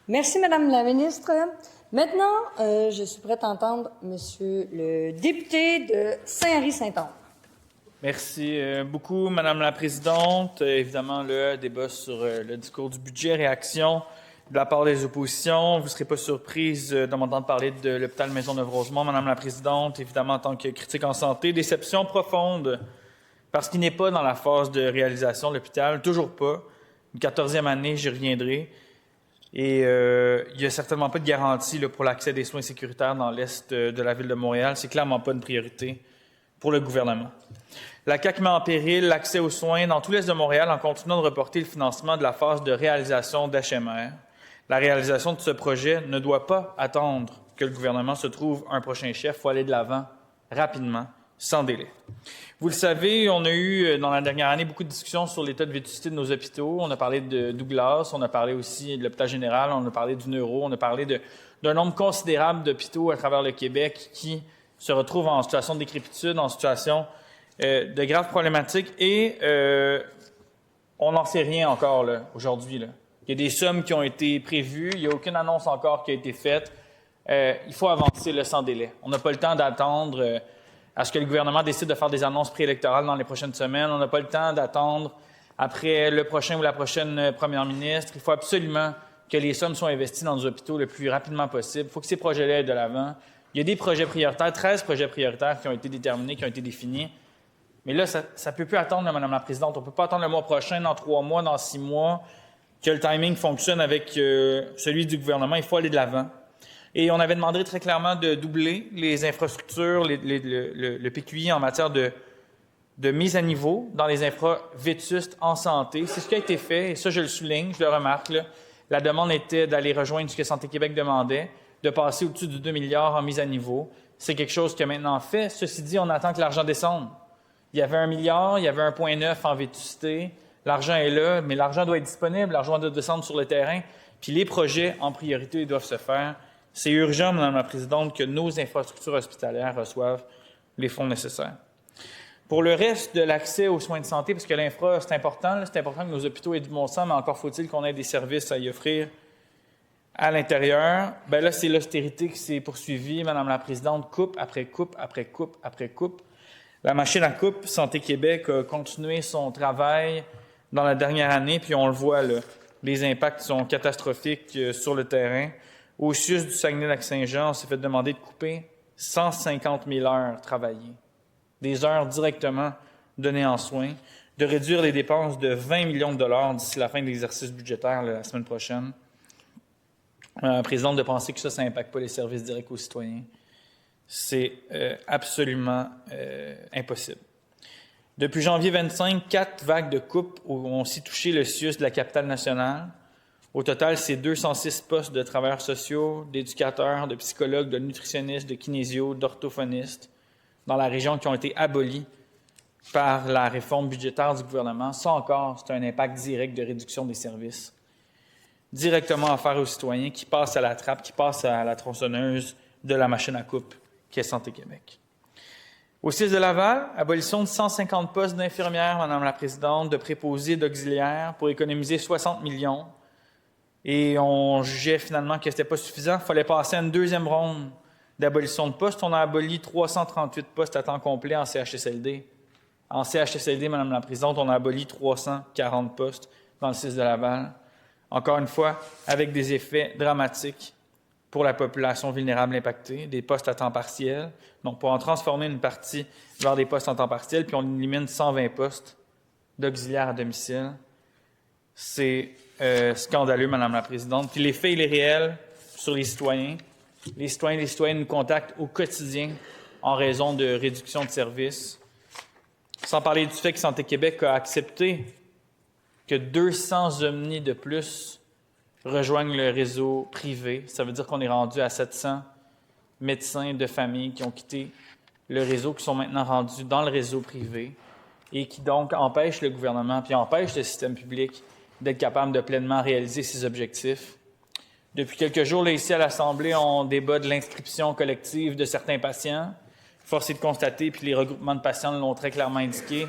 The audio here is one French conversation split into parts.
Merci, Madame la ministre. Maintenant, je suis prête à entendre Monsieur le député de Saint-Henri-Saint-Onge. Merci beaucoup, Madame la Présidente. Évidemment, le débat sur le discours du budget, réaction de la part des oppositions. Vous ne serez pas surprise de m'entendre parler de l'hôpital Maisonneuve-Rosemont, Madame la Présidente. Évidemment, en tant que critique en santé, déception profonde, parce qu'il n'est pas dans la phase de réalisation de l'hôpital, toujours pas. Une 14e année, j'y reviendrai. Et il n'y a certainement pas de garantie pour l'accès des soins sécuritaires dans l'est de la ville de Montréal. C'est clairement pas une priorité pour le gouvernement. La CAQ met en péril l'accès aux soins dans tout l'est de Montréal en continuant de reporter le financement de la phase de réalisation d'HMR. La réalisation de ce projet ne doit pas attendre que le gouvernement se trouve un prochain chef. Il faut aller de l'avant rapidement, sans délai. Vous le savez, on a eu dans la dernière année beaucoup de discussions sur l'état de vétusté de nos hôpitaux. On a parlé de Douglas, on a parlé aussi de l'hôpital général, on a parlé du neuro, on a parlé d'un nombre considérable d'hôpitaux à travers le Québec qui se retrouvent en situation de décrépitude, en situation de graves problématiques et on n'en sait rien encore là, aujourd'hui. Là. Il y a des sommes qui ont été prévues, il n'y a aucune annonce encore qui a été faite. Il faut avancer là, sans délai. On n'a pas le temps d'attendre à ce que le gouvernement décide de faire des annonces préélectorales dans les prochaines semaines. On n'a pas le temps d'attendre après le prochain ou la prochaine première ministre. Il faut absolument que les sommes soient investies dans nos hôpitaux le plus rapidement possible. Il faut que ces projets-là aient de l'avant. Il y a des projets prioritaires, 13 projets prioritaires qui ont été déterminés, qui ont été définis. Mais là, ça ne peut plus attendre, là, Madame la Présidente. On ne peut pas attendre le mois prochain, dans 3 mois, dans 6 mois, que le timing fonctionne avec celui du gouvernement. Il faut aller de l'avant. Et on avait demandé très clairement de doubler les infrastructures, le PQI en matière de mise à niveau dans les infras vétustes en santé. C'est ce qui a été fait, et ça, je le souligne, je le remarque. Là. La demande était d'aller rejoindre ce que Santé Québec demandait, de passer au-dessus de 2 milliards en mise à niveau. C'est quelque chose qui est maintenant fait. Ceci dit, on attend que l'argent descende. Il y avait 1 milliard, il y avait 1,9 en vétusté. L'argent est là, mais l'argent doit être disponible, l'argent doit descendre sur le terrain. Puis les projets, en priorité, doivent se faire. C'est urgent, Madame la Présidente, que nos infrastructures hospitalières reçoivent les fonds nécessaires. Pour le reste de l'accès aux soins de santé, parce que l'infra, c'est important que nos hôpitaux aient du bon sens, mais encore faut-il qu'on ait des services à y offrir à l'intérieur. Bien là, c'est l'austérité qui s'est poursuivie, Madame la Présidente, coupe après coupe, après coupe, après coupe. La machine à coupe, Santé Québec a continué son travail dans la dernière année, puis on le voit, là, les impacts sont catastrophiques sur le terrain. Au CIUS du Saguenay-Lac-Saint-Jean, on s'est fait demander de couper 150 000 heures travaillées, des heures directement données en soins, de réduire les dépenses de 20 millions de dollars d'ici la fin de l'exercice budgétaire la semaine prochaine. Présidente, de penser que ça n'impacte pas les services directs aux citoyens, c'est absolument impossible. Depuis janvier 25, 4 vagues de coupes ont aussi touché le CIUS de la capitale nationale. Au total, c'est 206 postes de travailleurs sociaux, d'éducateurs, de psychologues, de nutritionnistes, de kinésios, d'orthophonistes dans la région qui ont été abolis par la réforme budgétaire du gouvernement. Ça encore, c'est un impact direct de réduction des services directement offert aux citoyens qui passent à la trappe, qui passent à la tronçonneuse de la machine à coupe qui est Santé Québec. Au CIUS de Laval, abolition de 150 postes d'infirmières, Madame la Présidente, de préposés, d'auxiliaires pour économiser 60 millions. Et on jugeait finalement que ce n'était pas suffisant. Il fallait passer à une deuxième ronde d'abolition de postes. On a aboli 338 postes à temps complet en CHSLD. En CHSLD, Madame la Présidente, on a aboli 340 postes dans le CIUS de Laval. Encore une fois, avec des effets dramatiques pour la population vulnérable impactée, des postes à temps partiel. Donc, pour en transformer une partie vers des postes en temps partiel, puis on élimine 120 postes d'auxiliaires à domicile. C'est scandaleux, Madame la Présidente. Puis les faits, il est réel sur les citoyens. Les citoyens et les citoyennes nous contactent au quotidien en raison de réduction de services. Sans parler du fait que Santé Québec a accepté que 200 omnis de plus rejoignent le réseau privé. Ça veut dire qu'on est rendu à 700 médecins de famille qui ont quitté le réseau, qui sont maintenant rendus dans le réseau privé et qui donc empêchent le gouvernement puis empêchent le système public d'être capable de pleinement réaliser ses objectifs. Depuis quelques jours, là, ici à l'Assemblée, on débat de l'inscription collective de certains patients. Force est de constater, puis les regroupements de patients l'ont très clairement indiqué,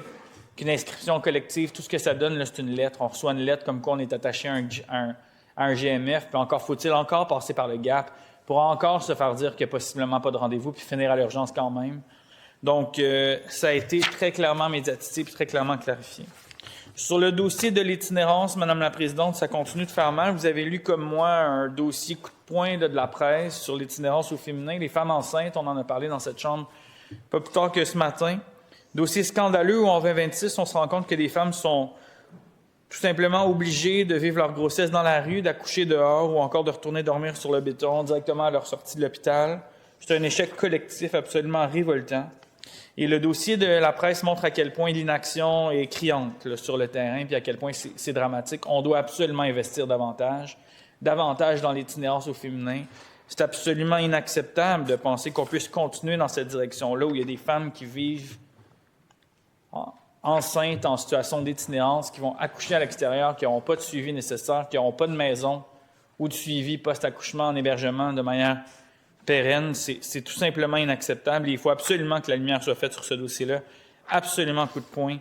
qu'une inscription collective, tout ce que ça donne, là, c'est une lettre. On reçoit une lettre comme quoi on est attaché à à un GMF, puis faut-il encore passer par le GAP pour encore se faire dire qu'il n'y a possiblement pas de rendez-vous, puis finir à l'urgence quand même. Donc, ça a été très clairement médiatisé, puis très clairement clarifié. Sur le dossier de l'itinérance, Madame la Présidente, ça continue de faire mal. Vous avez lu comme moi un dossier coup de poing de la presse sur l'itinérance au féminin. Les femmes enceintes, on en a parlé dans cette chambre pas plus tard que ce matin. Dossier scandaleux où en 2026, on se rend compte que des femmes sont tout simplement obligées de vivre leur grossesse dans la rue, d'accoucher dehors ou encore de retourner dormir sur le béton directement à leur sortie de l'hôpital. C'est un échec collectif absolument révoltant. Et le dossier de la presse montre à quel point l'inaction est criante là, sur le terrain, puis à quel point c'est dramatique. On doit absolument investir davantage dans l'itinérance au féminin. C'est absolument inacceptable de penser qu'on puisse continuer dans cette direction-là, où il y a des femmes qui vivent enceintes, en situation d'itinérance, qui vont accoucher à l'extérieur, qui n'auront pas de suivi nécessaire, qui n'auront pas de maison ou de suivi post-accouchement en hébergement de manière pérenne. C'est tout simplement inacceptable. Et il faut absolument que la lumière soit faite sur ce dossier-là. Absolument coup de poing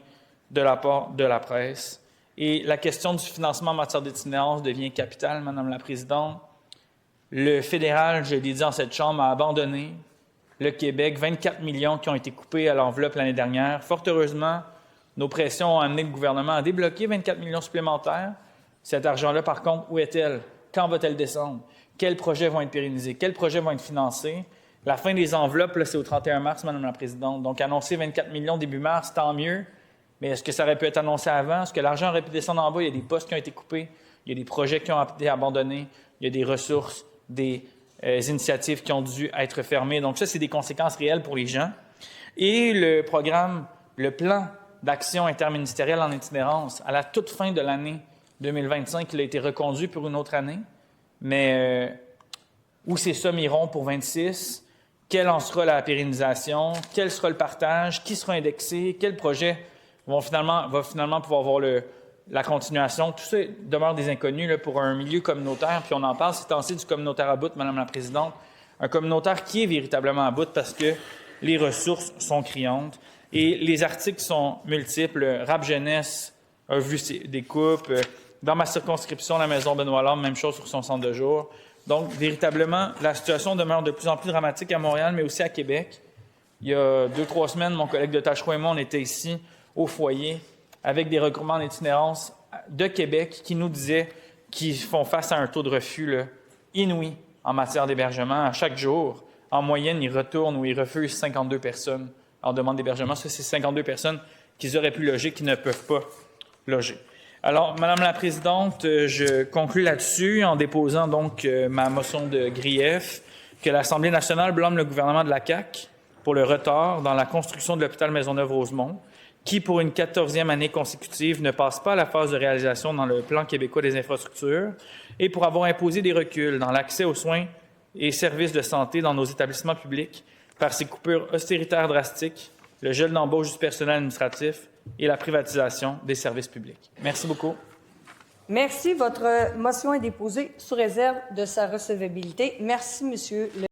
de la part de la presse. Et la question du financement en matière d'itinérance devient capitale, Madame la Présidente. Le fédéral, je l'ai dit en cette Chambre, a abandonné le Québec. 24 millions qui ont été coupés à l'enveloppe l'année dernière. Fort heureusement, nos pressions ont amené le gouvernement à débloquer 24 millions supplémentaires. Cet argent-là, par contre, où est-elle? Quand va-t-elle descendre? Quels projets vont être pérennisés? Quels projets vont être financés? La fin des enveloppes, là, c'est au 31 mars, Madame la Présidente. Donc, annoncer 24 millions début mars, tant mieux. Mais est-ce que ça aurait pu être annoncé avant? Est-ce que l'argent aurait pu descendre en bas? Il y a des postes qui ont été coupés. Il y a des projets qui ont été abandonnés. Il y a des ressources, des initiatives qui ont dû être fermées. Donc, ça, c'est des conséquences réelles pour les gens. Et le plan d'action interministérielle en itinérance, à la toute fin de l'année 2025, il a été reconduit pour une autre année. Mais où ces sommes iront pour 26? Quelle en sera la pérennisation? Quel sera le partage? Qui sera indexé? Quels projets va finalement pouvoir avoir la continuation? Tout ça demeure des inconnus là, pour un milieu communautaire. Puis on en parle ces temps-ci du communautaire à bout, Madame la Présidente. Un communautaire qui est véritablement à bout parce que les ressources sont criantes. Et les articles sont multiples. Rap Jeunesse a vu des coupes. Dans ma circonscription, la Maison Benoît-Lame, même chose sur son centre de jour. Donc, véritablement, la situation demeure de plus en plus dramatique à Montréal, mais aussi à Québec. Il y a 2-3 semaines, mon collègue de Tachereau et moi, on était ici au foyer avec des regroupements en itinérance de Québec qui nous disaient qu'ils font face à un taux de refus là, inouï en matière d'hébergement. À chaque jour, en moyenne, ils retournent ou ils refusent 52 personnes en demande d'hébergement. Ça, c'est 52 personnes qu'ils auraient pu loger, qui ne peuvent pas loger. Alors, Madame la Présidente, je conclus là-dessus en déposant donc ma motion de grief que l'Assemblée nationale blâme le gouvernement de la CAQ pour le retard dans la construction de l'hôpital Maisonneuve-Rosemont, qui, pour une 14e année consécutive, ne passe pas à la phase de réalisation dans le plan québécois des infrastructures et pour avoir imposé des reculs dans l'accès aux soins et services de santé dans nos établissements publics par ses coupures austéritaires drastiques, le gel d'embauche du personnel administratif et la privatisation des services publics. Merci beaucoup. Merci. Votre motion est déposée sous réserve de sa recevabilité. Merci, Monsieur le